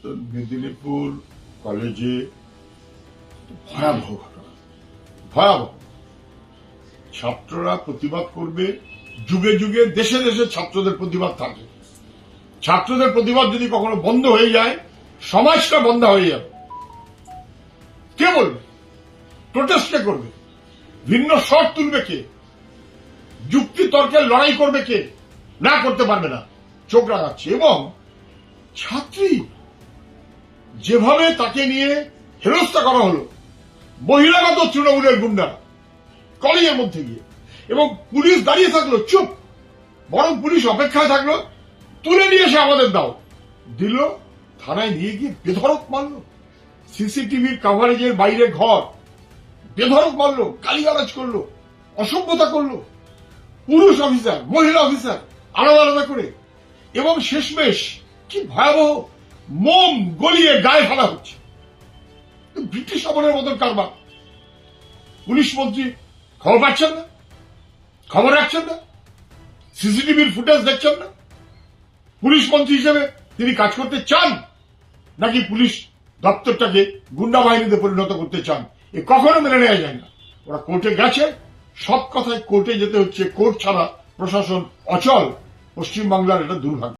মেদিনীপুর কলেজে ভয়াবহ ঘটনা, ভয়াবহ। ছাত্ররা প্রতিবাদ করবে, যুগে যুগে দেশে দেশে ছাত্রদের প্রতিবাদ থাকে। ছাত্রদের প্রতিবাদ যদি কখনো বন্ধ হয়ে যায়, সমাজটা বন্ধ হয়ে যাবে। কে বলবে? প্রোটেস্ট কে করবে? ভিন্ন স্বর তুলবে কে? যুক্তি তর্কের লড়াই করবে কে? না, করতে পারবে না। চোখ রাখাচ্ছে। এবং ছাত্রী যেভাবে তাকে নিয়ে হেনস্থা করা হলো, বহিরাগত তৃণমূলের গুন্ডারা কলেজের মধ্যে গিয়ে, এবং পুলিশ দাঁড়িয়ে থাকলো চুপ, বরং পুলিশ অপেক্ষায় থাকলো, তুলে নিয়ে এসে আমাদের দাও দিল, থানায় নিয়ে গিয়ে বেধড়ক মারলো। সিসিটিভির কভারেজের বাইরে ঘর, বেধড়ক মারলো, গালিগালাজ করলো, অসভ্যতা করলো। পুরুষ অফিসার, মহিলা অফিসার আলাদা আলাদা করে। এবং শেষমেশ কি ভয়াবহ, মোম গলিয়ে গায়ে ফেলা হচ্ছে। ব্রিটিশ আমলের মতন কারবার। পুলিশ মন্ত্রী খবর পাচ্ছেন না, খবর রাখছেন না, সিসিটিভির ফুটেজ দেখছেন না। পুলিশ মন্ত্রী হিসেবে তিনি কাজ করতে চান, নাকি পুলিশ দপ্তরটাকে গুন্ডা বাহিনীতে পরিণত করতে চান? এ কখনো মেনে নেওয়া যায় না। ওরা কোর্টে গেছে, সব কথায় কোর্টে যেতে হচ্ছে। কোর্ট ছাড়া প্রশাসন অচল। পশ্চিমবাংলার এটা দুর্ভাগ্য।